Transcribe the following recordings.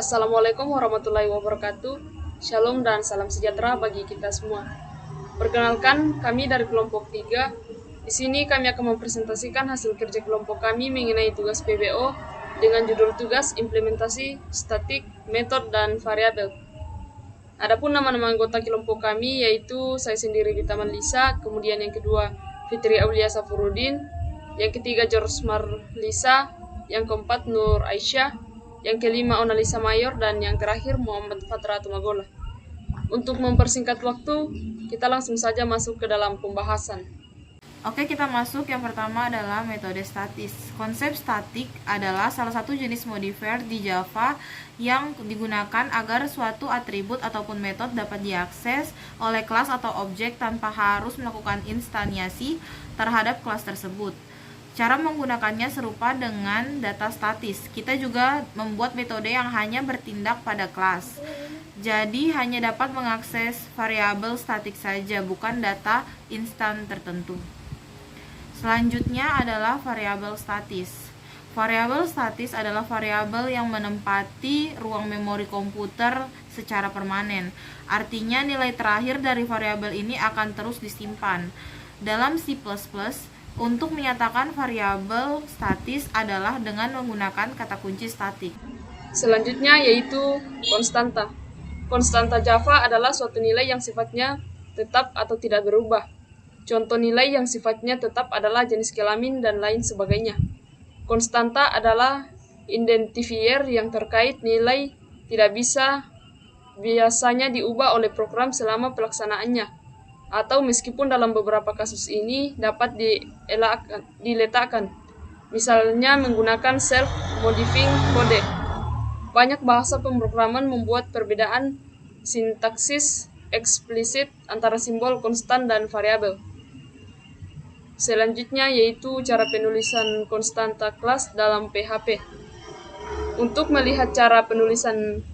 Assalamualaikum warahmatullahi wabarakatuh. Shalom dan salam sejahtera bagi kita semua. Perkenalkan, kami dari kelompok 3. Di sini kami akan mempresentasikan hasil kerja kelompok kami mengenai tugas PBO dengan judul tugas implementasi statik, metode, dan variabel. Adapun nama-nama anggota kelompok kami yaitu saya sendiri di Taman Lisa, kemudian yang kedua Fitri Aulia Safurudin, yang ketiga George Marlisa, yang keempat Nur Aisyah, yang kelima Onalisa Mayor, dan yang terakhir Muhammad Fatra Tumagola. Untuk mempersingkat waktu, kita langsung saja masuk ke dalam pembahasan. Oke, kita masuk. Yang pertama adalah metode statis. Konsep statik adalah salah satu jenis modifier di Java yang digunakan agar suatu atribut ataupun metode dapat diakses oleh kelas atau objek tanpa harus melakukan instansiasi terhadap kelas tersebut. Cara menggunakannya serupa dengan data statis. Kita juga membuat metode yang hanya bertindak pada kelas. Jadi hanya dapat mengakses variabel statik saja, bukan data instan tertentu. Selanjutnya adalah variabel statis. Variabel statis adalah variabel yang menempati ruang memori komputer secara permanen. Artinya nilai terakhir dari variabel ini akan terus disimpan. Dalam C++, untuk menyatakan variabel statis adalah dengan menggunakan kata kunci statik. Selanjutnya yaitu konstanta. Konstanta Java adalah suatu nilai yang sifatnya tetap atau tidak berubah. Contoh nilai yang sifatnya tetap adalah jenis kelamin dan lain sebagainya. Konstanta adalah identifier yang terkait nilai tidak bisa biasanya diubah oleh program selama pelaksanaannya, atau meskipun dalam beberapa kasus ini dapat diletakkan, misalnya menggunakan self-modifying code. Banyak bahasa pemrograman membuat perbedaan sintaksis eksplisit antara simbol konstan dan variabel. Selanjutnya yaitu cara penulisan konstanta kelas dalam PHP. Untuk melihat cara penulisan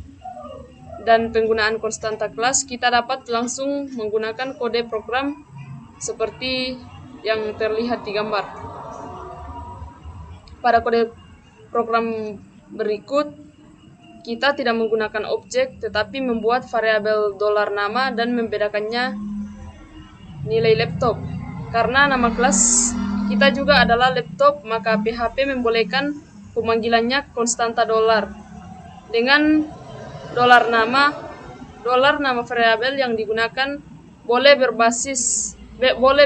dan penggunaan konstanta kelas, kita dapat langsung menggunakan kode program seperti yang terlihat di gambar. Pada kode program berikut, kita tidak menggunakan objek, tetapi membuat variabel $nama dan membedakannya nilai laptop. Karena nama kelas kita juga adalah laptop, maka PHP membolehkan pemanggilannya konstanta $. Dengan $nama variabel yang digunakan boleh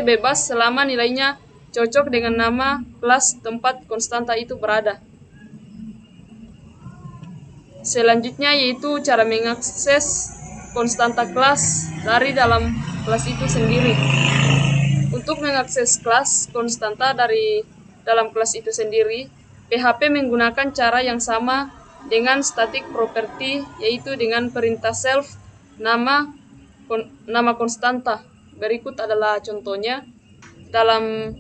bebas selama nilainya cocok dengan nama kelas tempat konstanta itu berada. Selanjutnya yaitu cara mengakses konstanta kelas dari dalam kelas itu sendiri. Untuk mengakses kelas konstanta dari dalam kelas itu sendiri, PHP menggunakan cara yang sama dengan static property, yaitu dengan perintah self nama konstanta. Berikut adalah contohnya. Dalam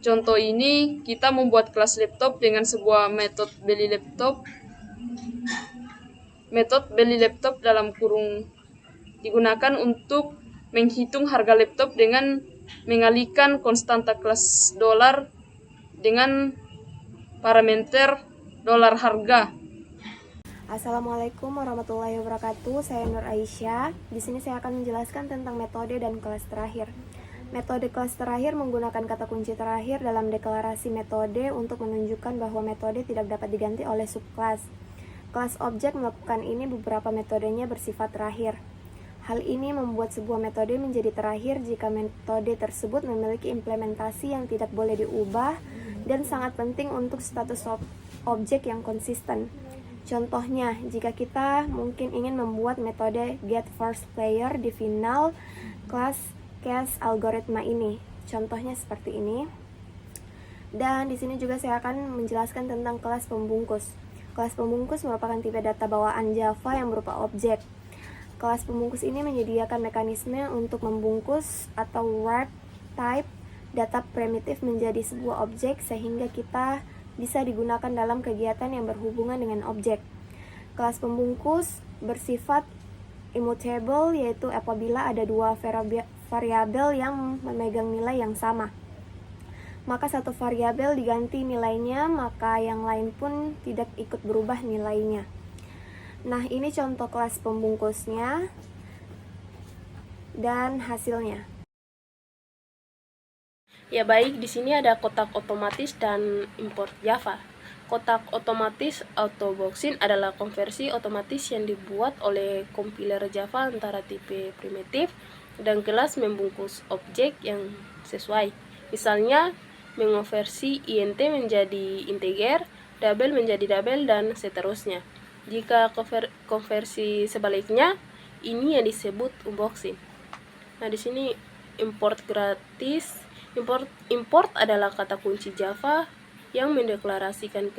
contoh ini, kita membuat kelas laptop dengan sebuah metode beli laptop. Metode beli laptop dalam kurung digunakan untuk menghitung harga laptop dengan mengalihkan konstanta kelas $, dengan parameter $harga. Assalamualaikum warahmatullahi wabarakatuh. Saya Nur Aisyah. Di sini saya akan menjelaskan tentang metode dan kelas terakhir. Metode kelas terakhir menggunakan kata kunci terakhir dalam deklarasi metode untuk menunjukkan bahwa metode tidak dapat diganti oleh subkelas. Kelas objek melakukan ini, beberapa metodenya bersifat terakhir. Hal ini membuat sebuah metode menjadi terakhir jika metode tersebut memiliki implementasi yang tidak boleh diubah dan sangat penting untuk status objek yang konsisten. Contohnya, jika kita mungkin ingin membuat metode getFirstPlayer di final kelas case algoritma ini. Contohnya seperti ini. Dan di sini juga saya akan menjelaskan tentang kelas pembungkus. Kelas pembungkus merupakan tipe data bawaan Java yang berupa objek. Kelas pembungkus ini menyediakan mekanisme untuk membungkus atau wrap type data primitif menjadi sebuah objek sehingga kita bisa digunakan dalam kegiatan yang berhubungan dengan objek. Kelas pembungkus bersifat immutable, yaitu apabila ada dua variabel yang memegang nilai yang sama. Maka satu variabel diganti nilainya, maka yang lain pun tidak ikut berubah nilainya. Nah, ini contoh kelas pembungkusnya dan hasilnya. Ya baik, di sini ada kotak otomatis dan import Java. Kotak otomatis AutoBoxing adalah konversi otomatis yang dibuat oleh kompiler Java antara tipe primitif dan kelas membungkus objek yang sesuai. Misalnya, mengonversi int menjadi integer, double menjadi double, dan seterusnya. Jika konversi sebaliknya, ini yang disebut unboxing. Nah, di sini import gratis. Import adalah kata kunci Java yang mendeklarasikan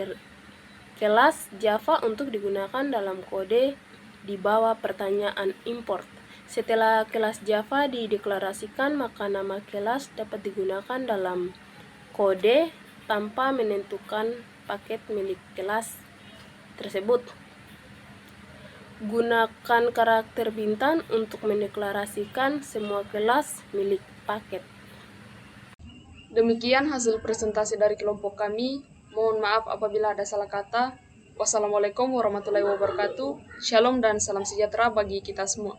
kelas Java untuk digunakan dalam kode di bawah pertanyaan import. Setelah kelas Java dideklarasikan, maka nama kelas dapat digunakan dalam kode tanpa menentukan paket milik kelas tersebut. Gunakan karakter bintang untuk mendeklarasikan semua kelas milik paket. Demikian hasil presentasi dari kelompok kami. Mohon maaf apabila ada salah kata. Wassalamualaikum warahmatullahi wabarakatuh. Shalom dan salam sejahtera bagi kita semua.